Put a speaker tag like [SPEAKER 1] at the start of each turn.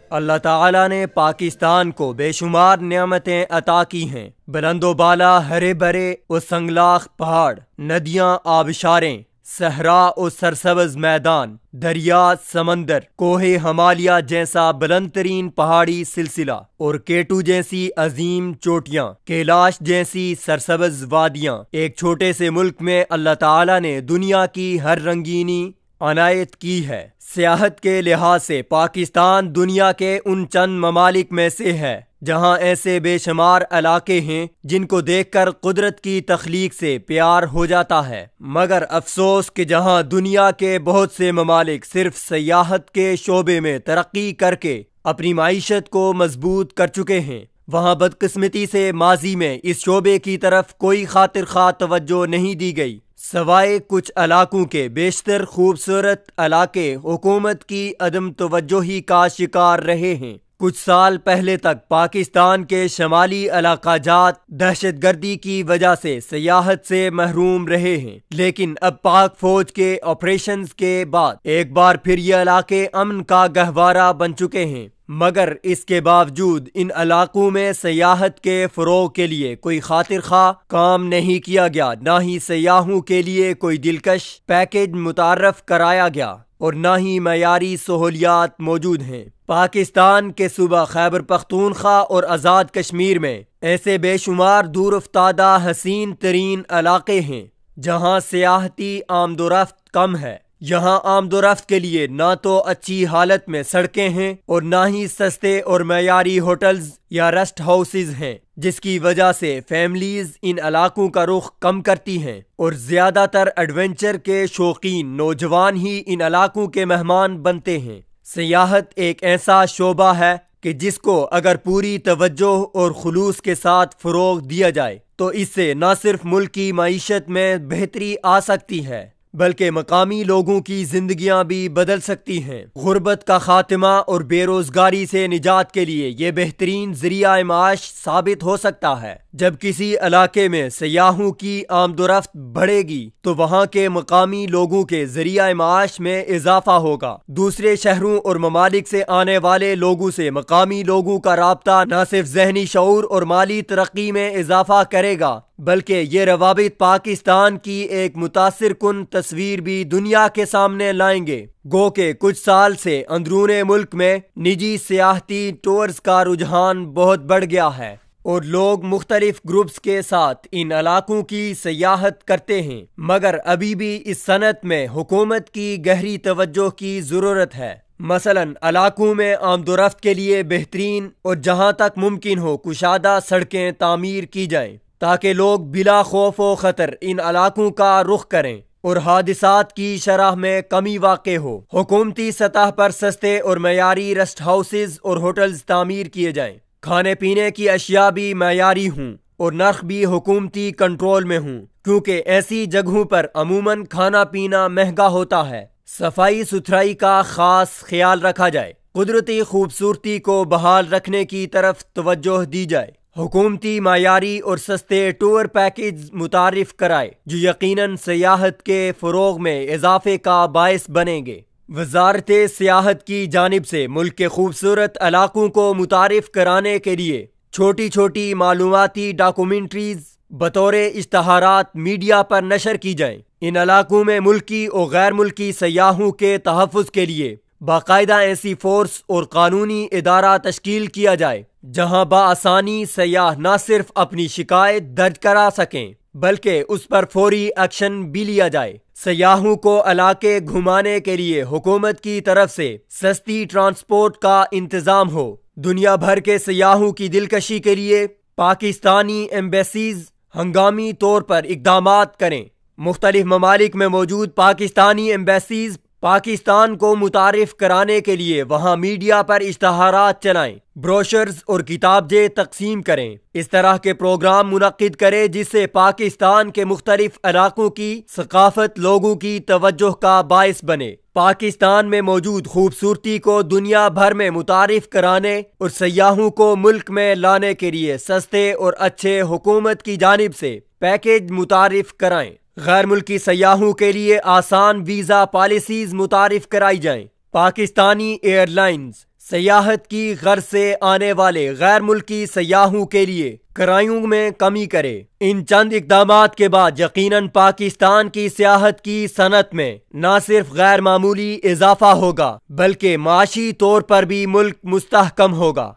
[SPEAKER 1] اللہ تعالیٰ نے پاکستان کو بے شمار نعمتیں عطا کی ہیں۔ بلند و بالا ہرے بھرے و سنگلاخ پہاڑ، ندیاں آبشاریں، صحرا و سرسبز میدان، دریا سمندر، کوہ ہمالیہ جیسا بلند ترین پہاڑی سلسلہ اور کیٹو جیسی عظیم چوٹیاں، کیلاش جیسی سرسبز وادیاں۔ ایک چھوٹے سے ملک میں اللہ تعالیٰ نے دنیا کی ہر رنگینی عنایت کی ہے۔ سیاحت کے لحاظ سے پاکستان دنیا کے ان چند ممالک میں سے ہے جہاں ایسے بے شمار علاقے ہیں جن کو دیکھ کر قدرت کی تخلیق سے پیار ہو جاتا ہے، مگر افسوس کہ جہاں دنیا کے بہت سے ممالک صرف سیاحت کے شعبے میں ترقی کر کے اپنی معیشت کو مضبوط کر چکے ہیں، وہاں بدقسمتی سے ماضی میں اس شعبے کی طرف کوئی خاطر خواہ توجہ نہیں دی گئی، سوائے کچھ علاقوں کے۔ بیشتر خوبصورت علاقے حکومت کی عدم توجہی کا شکار رہے ہیں۔ کچھ سال پہلے تک پاکستان کے شمالی علاقہ جات دہشت گردی کی وجہ سے سیاحت سے محروم رہے ہیں، لیکن اب پاک فوج کے آپریشنز کے بعد ایک بار پھر یہ علاقے امن کا گہوارہ بن چکے ہیں، مگر اس کے باوجود ان علاقوں میں سیاحت کے فروغ کے لیے کوئی خاطر خواہ کام نہیں کیا گیا، نہ ہی سیاحوں کے لیے کوئی دلکش پیکیج متعارف کرایا گیا اور نہ ہی معیاری سہولیات موجود ہیں۔ پاکستان کے صوبہ خیبر پختونخوا اور آزاد کشمیر میں ایسے بے شمار دور افتادہ حسین ترین علاقے ہیں جہاں سیاحتی آمد و رفت کم ہے۔ یہاں آمد و رفت کے لیے نہ تو اچھی حالت میں سڑکیں ہیں اور نہ ہی سستے اور معیاری ہوٹلز یا ریسٹ ہاؤسز ہیں، جس کی وجہ سے فیملیز ان علاقوں کا رخ کم کرتی ہیں اور زیادہ تر ایڈونچر کے شوقین نوجوان ہی ان علاقوں کے مہمان بنتے ہیں۔ سیاحت ایک ایسا شعبہ ہے کہ جس کو اگر پوری توجہ اور خلوص کے ساتھ فروغ دیا جائے تو اس سے نہ صرف ملک کی معیشت میں بہتری آ سکتی ہے بلکہ مقامی لوگوں کی زندگیاں بھی بدل سکتی ہیں۔ غربت کا خاتمہ اور بے روزگاری سے نجات کے لیے یہ بہترین ذریعہ معاش ثابت ہو سکتا ہے۔ جب کسی علاقے میں سیاحوں کی آمد و رفت بڑھے گی تو وہاں کے مقامی لوگوں کے ذریعہ معاش میں اضافہ ہوگا۔ دوسرے شہروں اور ممالک سے آنے والے لوگوں سے مقامی لوگوں کا رابطہ نہ صرف ذہنی شعور اور مالی ترقی میں اضافہ کرے گا بلکہ یہ روابط پاکستان کی ایک متاثر کن تصویر بھی دنیا کے سامنے لائیں گے۔ گو کہ کچھ سال سے اندرون ملک میں نجی سیاحتی ٹورز کا رجحان بہت بڑھ گیا ہے اور لوگ مختلف گروپس کے ساتھ ان علاقوں کی سیاحت کرتے ہیں، مگر ابھی بھی اس صنعت میں حکومت کی گہری توجہ کی ضرورت ہے۔ مثلاً علاقوں میں آمد و رفت کے لیے بہترین اور جہاں تک ممکن ہو کشادہ سڑکیں تعمیر کی جائیں تاکہ لوگ بلا خوف و خطر ان علاقوں کا رخ کریں اور حادثات کی شرح میں کمی واقع ہو۔ حکومتی سطح پر سستے اور معیاری ریسٹ ہاؤسز اور ہوٹلز تعمیر کیے جائیں، کھانے پینے کی اشیاء بھی معیاری ہوں اور نرخ بھی حکومتی کنٹرول میں ہوں، کیونکہ ایسی جگہوں پر عموماً کھانا پینا مہنگا ہوتا ہے۔ صفائی ستھرائی کا خاص خیال رکھا جائے، قدرتی خوبصورتی کو بحال رکھنے کی طرف توجہ دی جائے، حکومتی معیاری اور سستے ٹور پیکیج متعارف کرائے جو یقیناً سیاحت کے فروغ میں اضافے کا باعث بنیں گے۔ وزارت سیاحت کی جانب سے ملک کے خوبصورت علاقوں کو متعارف کرانے کے لیے چھوٹی چھوٹی معلوماتی ڈاکومنٹریز بطور اشتہارات میڈیا پر نشر کی جائیں۔ ان علاقوں میں ملکی اور غیر ملکی سیاحوں کے تحفظ کے لیے باقاعدہ ایسی فورس اور قانونی ادارہ تشکیل کیا جائے جہاں بآسانی سیاح نہ صرف اپنی شکایت درج کرا سکیں بلکہ اس پر فوری ایکشن بھی لیا جائے۔ سیاحوں کو علاقے گھمانے کے لیے حکومت کی طرف سے سستی ٹرانسپورٹ کا انتظام ہو۔ دنیا بھر کے سیاحوں کی دلکشی کے لیے پاکستانی ایمبیسیز ہنگامی طور پر اقدامات کریں۔ مختلف ممالک میں موجود پاکستانی ایمبیسیز پاکستان کو متعارف کرانے کے لیے وہاں میڈیا پر اشتہارات چلائیں، بروشرز اور کتابچے تقسیم کریں۔ اس طرح کے پروگرام منعقد کریں جس سے پاکستان کے مختلف علاقوں کی ثقافت لوگوں کی توجہ کا باعث بنے۔ پاکستان میں موجود خوبصورتی کو دنیا بھر میں متعارف کرانے اور سیاحوں کو ملک میں لانے کے لیے سستے اور اچھے حکومت کی جانب سے پیکیج متعارف کرائیں۔ غیر ملکی سیاحوں کے لیے آسان ویزا پالیسیز متعارف کرائی جائیں۔ پاکستانی ایئر لائنز سیاحت کی غرض سے آنے والے غیر ملکی سیاحوں کے لیے کرایوں میں کمی کرے۔ ان چند اقدامات کے بعد یقیناً پاکستان کی سیاحت کی صنعت میں نہ صرف غیر معمولی اضافہ ہوگا بلکہ معاشی طور پر بھی ملک مستحکم ہوگا۔